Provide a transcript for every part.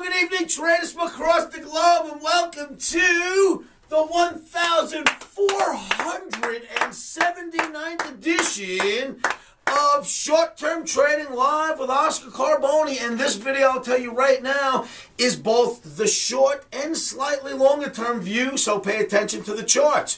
good evening, traders from across the globe, and welcome to the 1479th edition of Short-Term Trading Live with Oscar Carboni. And this video, I'll tell you right now, is both the short and slightly longer term view, so pay attention to the charts.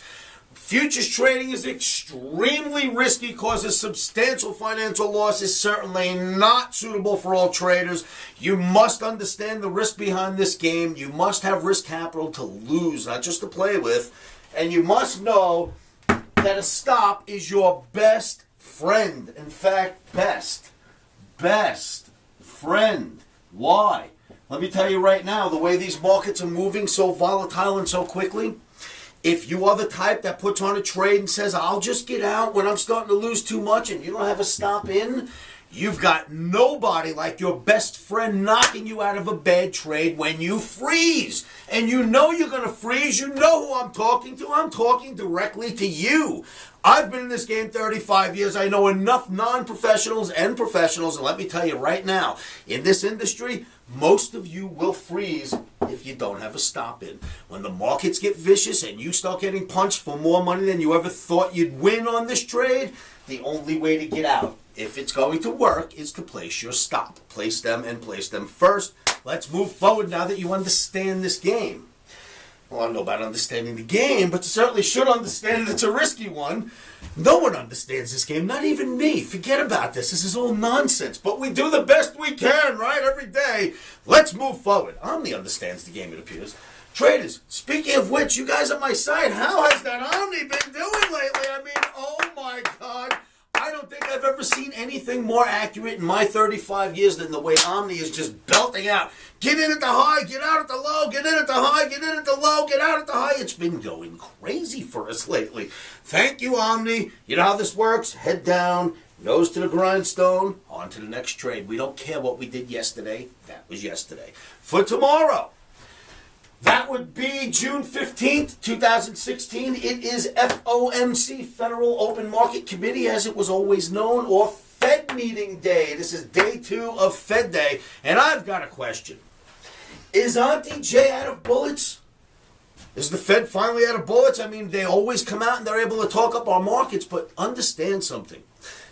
Futures trading is extremely risky, causes substantial financial losses, certainly not suitable for all traders. You must understand the risk behind this game. You must have risk capital to lose, not just to play with. And you must know that a stop is your best friend. In fact, best friend. Why? Let me tell you right now, the way these markets are moving so volatile and so quickly, if you are the type that puts on a trade and says, I'll just get out when I'm starting to lose too much, and you don't have a stop in, you've got nobody like your best friend knocking you out of a bad trade when you freeze. And you know you're going to freeze. You know who I'm talking to. I'm talking directly to you. I've been in this game 35 years. I know enough non-professionals and professionals. And let me tell you right now, in this industry, most of you will freeze if you don't have a stop in. When the markets get vicious and you start getting punched for more money than you ever thought you'd win on this trade, the only way to get out, if it's going to work, is to place your stop. Place them and place them first. Let's move forward now that you understand this game. Well, I don't know about understanding the game, but you certainly should understand it's a risky one. No one understands this game, not even me. Forget about this. This is all nonsense. But we do the best we can, right, every day. Let's move forward. Omni understands the game, it appears. Traders, speaking of which, you guys on my side, how has that Omni been doing lately? I mean, oh my God. I don't think I've ever seen anything more accurate in my 35 years than the way Omni is just belting out. Get in at the high, get out at the low, get in at the high, get in at the low, get out at the high. It's been going crazy for us lately. Thank you, Omni. You know how this works? Head down, nose to the grindstone, on to the next trade. We don't care what we did yesterday. That was yesterday. For tomorrow, that would be June 15th, 2016. It is FOMC, Federal Open Market Committee, as it was always known, or Fed meeting day. This is day 2 of Fed day. And I've got a question. Is Auntie J out of bullets? Is the Fed finally out of bullets? I mean, they always come out and they're able to talk up our markets, but understand something.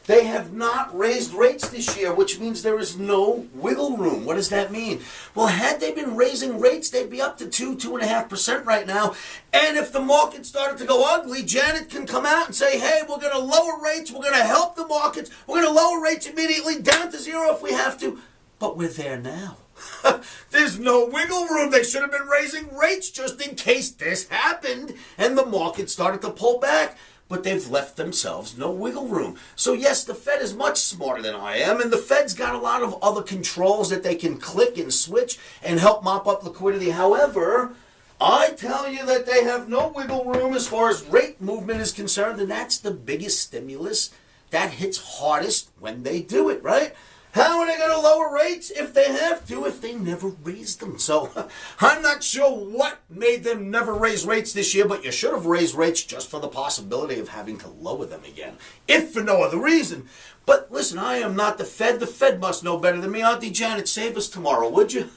They have not raised rates this year, which means there is no wiggle room. What does that mean? Well, had they been raising rates, they'd be up to 2.5% right now. And if the market started to go ugly, Janet can come out and say, hey, we're going to lower rates. We're going to help the markets. We're going to lower rates immediately down to 0 if we have to. But we're there now. There's no wiggle room. They should have been raising rates just in case this happened and the market started to pull back. But they've left themselves no wiggle room. So yes, the Fed is much smarter than I am, and the Fed's got a lot of other controls that they can click and switch and help mop up liquidity. However, I tell you that they have no wiggle room as far as rate movement is concerned, and that's the biggest stimulus that hits hardest when they do it, right? How are they going to lower rates if they have to, if they never raised them? So I'm not sure what made them never raise rates this year, but you should have raised rates just for the possibility of having to lower them again, if for no other reason. But listen, I am not the Fed. The Fed must know better than me. Auntie Janet, save us tomorrow, would you?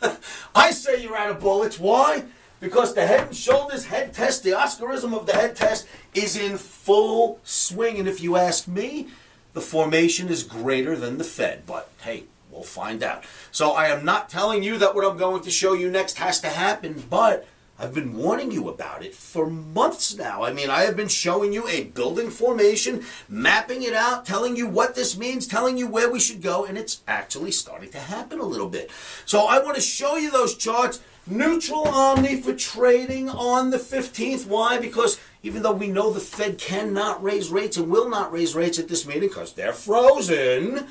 I say you're out of bullets. Why? Because the head and shoulders head test, the Oscarism of the head test, is in full swing. And if you ask me, the formation is greater than the Fed, but hey, we'll find out. So I am not telling you that what I'm going to show you next has to happen, but I've been warning you about it for months now. I mean, I have been showing you a building formation, mapping it out, telling you what this means, telling you where we should go, and it's actually starting to happen a little bit. So I want to show you those charts. Neutral Omni for trading on the 15th. Why? Because even though we know the Fed cannot raise rates and will not raise rates at this meeting because they're frozen,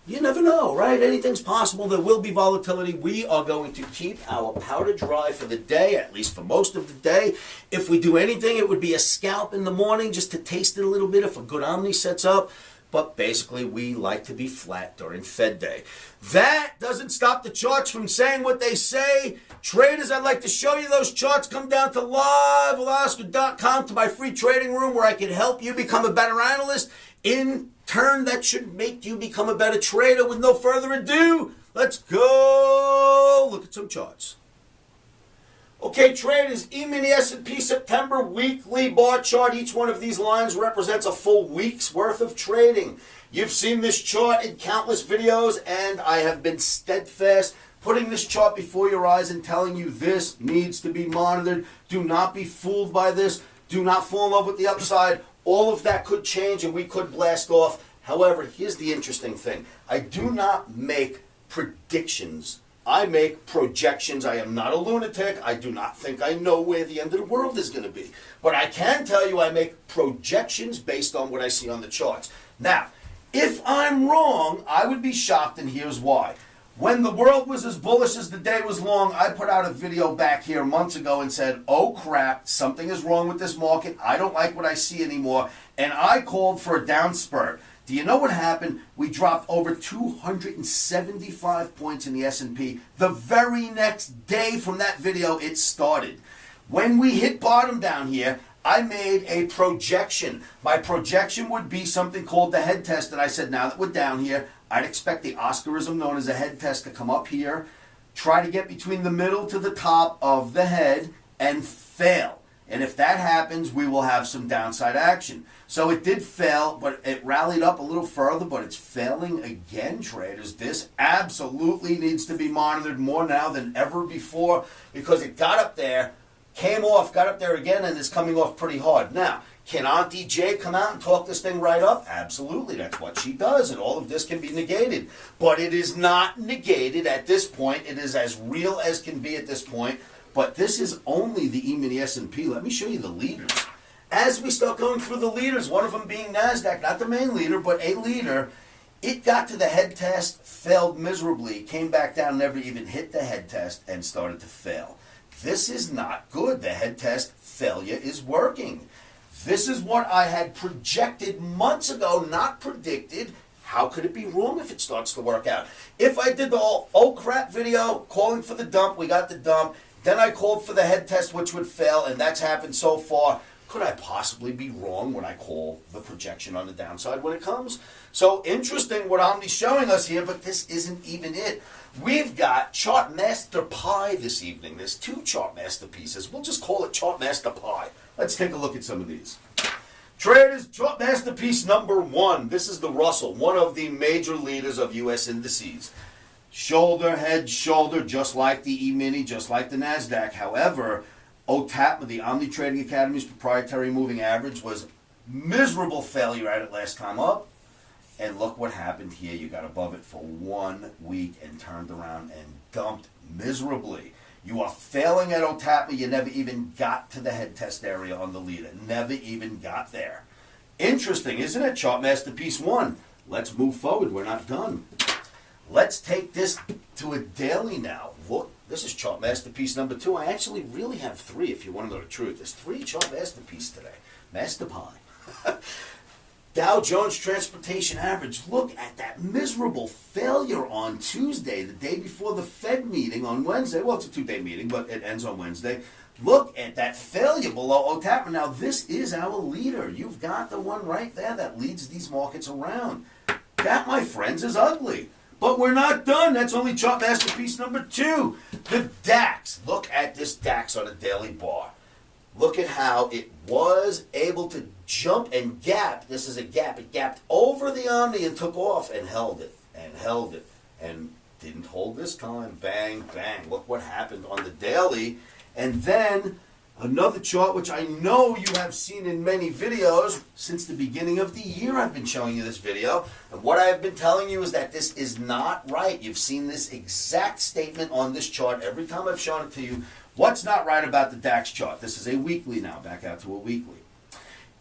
you never know, right? Anything's possible. There will be volatility. We are going to keep our powder dry for the day, at least for most of the day. If we do anything, it would be a scalp in the morning just to taste it a little bit if a good Omni sets up. But basically, we like to be flat during Fed day. That doesn't stop the charts from saying what they say. Traders, I'd like to show you those charts. Come down to livewithoscar.com to my free trading room where I can help you become a better analyst. In turn, that should make you become a better trader. With no further ado, let's go look at some charts. Okay, traders, emini S&P September weekly bar chart. Each one of these lines represents a full week's worth of trading. You've seen this chart in countless videos, and I have been steadfast putting this chart before your eyes and telling you this needs to be monitored. Do not be fooled by this. Do not fall in love with the upside. All of that could change and we could blast off. However, here's the interesting thing. I do not make predictions. I make projections. I am not a lunatic. I do not think I know where the end of the world is going to be. But I can tell you I make projections based on what I see on the charts. Now, if I'm wrong, I would be shocked, and here's why. When the world was as bullish as the day was long, I put out a video back here months ago and said, oh crap, something is wrong with this market. I don't like what I see anymore. And I called for a down spurt. Do you know what happened? We dropped over 275 points in the S&P. The very next day from that video, it started. When we hit bottom down here, I made a projection. My projection would be something called the head test. And I said, now that we're down here, I'd expect the Oscarism known as a head test to come up here, try to get between the middle to the top of the head, and fail. And if that happens, we will have some downside action. So it did fail, but it rallied up a little further, but it's failing again, traders. This absolutely needs to be monitored more now than ever before, because it got up there, came off, got up there again, and is coming off pretty hard. Now, can Auntie J come out and talk this thing right up? Absolutely, that's what she does, and all of this can be negated. But it is not negated at this point. It is as real as can be at this point. But this is only the emini S&P. Let me show you the leaders. As we start going through the leaders, one of them being NASDAQ, not the main leader, but a leader, it got to the head test, failed miserably, came back down, never even hit the head test, and started to fail. This is not good. The head test failure is working. This is what I had projected months ago, not predicted. How could it be wrong if it starts to work out? If I did the oh crap video, calling for the dump, we got the dump. Then I called for the head test, which would fail, and that's happened so far. Could I possibly be wrong when I call the projection on the downside when it comes? So interesting what Omni's showing us here, but this isn't even it. We've got Chart Master Pie this evening. There's two Chart Masterpieces. We'll just call it Chart Master Pie. Let's take a look at some of these. Traders, Chart Masterpiece number 1. This is the Russell, one of the major leaders of U.S. indices. Shoulder, head, shoulder, just like the E-mini, just like the NASDAQ. However, OTAPMA, the Omni Trading Academy's proprietary moving average, was miserable failure at it last time up. And look what happened here. You got above it for 1 week and turned around and dumped miserably. You are failing at OTAPMA. You never even got to the head test area on the leader. Never even got there. Interesting, isn't it? Chart Masterpiece 1. Let's move forward. We're not done. Let's take this to a daily now. Look, this is Chart Masterpiece number 2. I actually really have 3, if you want to know the truth. There's 3 Chart Masterpiece today. Master Pie. Dow Jones Transportation Average. Look at that miserable failure on Tuesday, the day before the Fed meeting on Wednesday. Well, it's a 2-day meeting, but it ends on Wednesday. Look at that failure below OTAPMA. Now, this is our leader. You've got the one right there that leads these markets around. That, my friends, is ugly. But we're not done. That's only Chart Masterpiece number 2. The DAX. Look at this DAX on a daily bar. Look at how it was able to jump and gap. This is a gap. It gapped over the Omni and took off and held it and held it and didn't hold this time. Bang, bang. Look what happened on the daily. And then another chart, which I know you have seen in many videos since the beginning of the year. I've been showing you this video. And what I've been telling you is that this is not right. You've seen this exact statement on this chart every time I've shown it to you. What's not right about the DAX chart? This is a weekly now, back out to a weekly.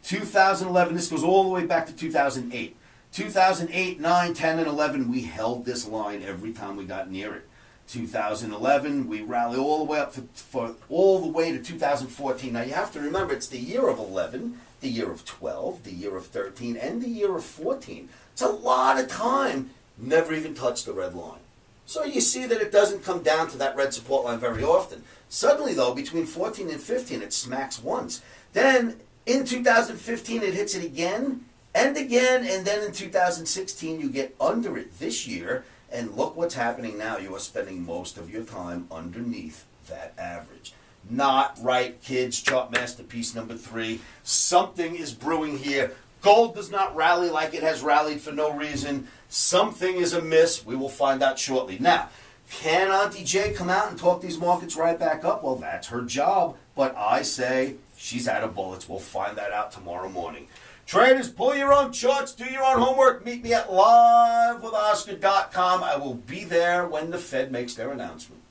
2011, this goes all the way back to 2008. 2008, 9, 10, and 11, we held this line every time we got near it. 2011, we rallied all the way up for all the way to 2014. Now you have to remember, it's the year of 11, the year of 12, the year of 13, and the year of 14. It's a lot of time. Never even touched the red line. So you see that it doesn't come down to that red support line very often. Suddenly, though, between 14 and 15, it smacks once. Then in 2015, it hits it again, and then in 2016, you get under it this year, And look what's happening now. You are spending most of your time underneath that average. Not right, kids. Chart masterpiece number 3. Something is brewing here. Gold does not rally like it has rallied for no reason. Something is amiss. We will find out shortly. Now, can Auntie J come out and talk these markets right back up? Well, that's her job. But I say she's out of bullets. We'll find that out tomorrow morning. Traders, pull your own charts, do your own homework. Meet me at livewithoscar.com. I will be there when the Fed makes their announcement.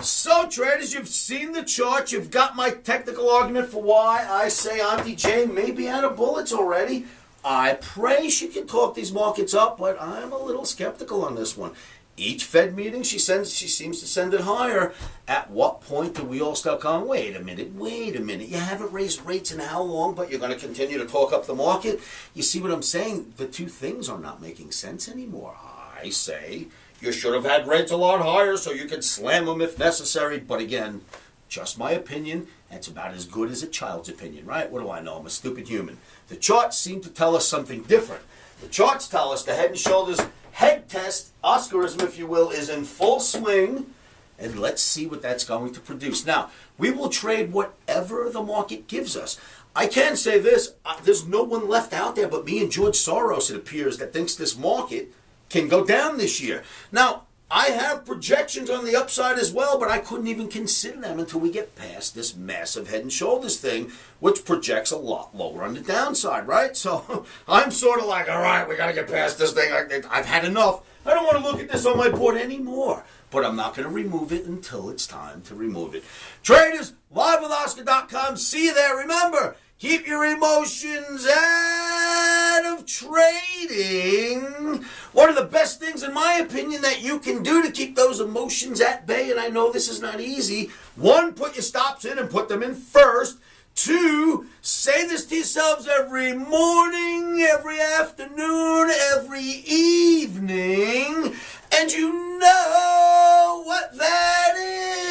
So, traders, you've seen the chart. You've got my technical argument for why I say Auntie J may be out of bullets already. I pray she can talk these markets up, but I'm a little skeptical on this one. Each Fed meeting she seems to send it higher. At what point do we all start going, wait a minute. You haven't raised rates in how long, but you're going to continue to talk up the market? You see what I'm saying? The two things are not making sense anymore. I say you should have had rates a lot higher so you could slam them if necessary. But again, just my opinion. That's about as good as a child's opinion, right? What do I know? I'm a stupid human. The charts seem to tell us something different. The charts tell us the Head and Shoulders head test, Oscarism if you will, is in full swing. And let's see what that's going to produce. Now, we will trade whatever the market gives us. I can say this, there's no one left out there but me and George Soros, it appears, that thinks this market can go down this year. Now, I have projections on the upside as well, but I couldn't even consider them until we get past this massive Head and Shoulders thing, which projects a lot lower on the downside, right? So I'm sort of like, all right, we got to get past this thing. I've had enough. I don't want to look at this on my board anymore, but I'm not going to remove it until it's time to remove it. Traders, livewithoscar.com. See you there. Remember, keep your emotions out of trading. One of the best things, in my opinion, that you can do to keep those emotions at bay, and I know this is not easy. 1, put your stops in and put them in first. 2, say this to yourselves every morning, every afternoon, every evening, and you know what that is.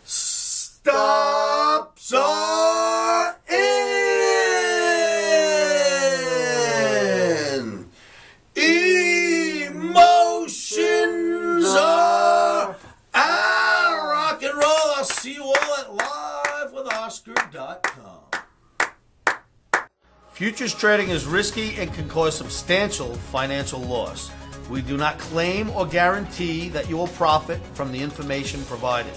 Stops are in. Emotions are out. Rock and roll. I'll see you all at livewithoscar.com. Futures trading is risky and can cause substantial financial loss. We do not claim or guarantee that you will profit from the information provided.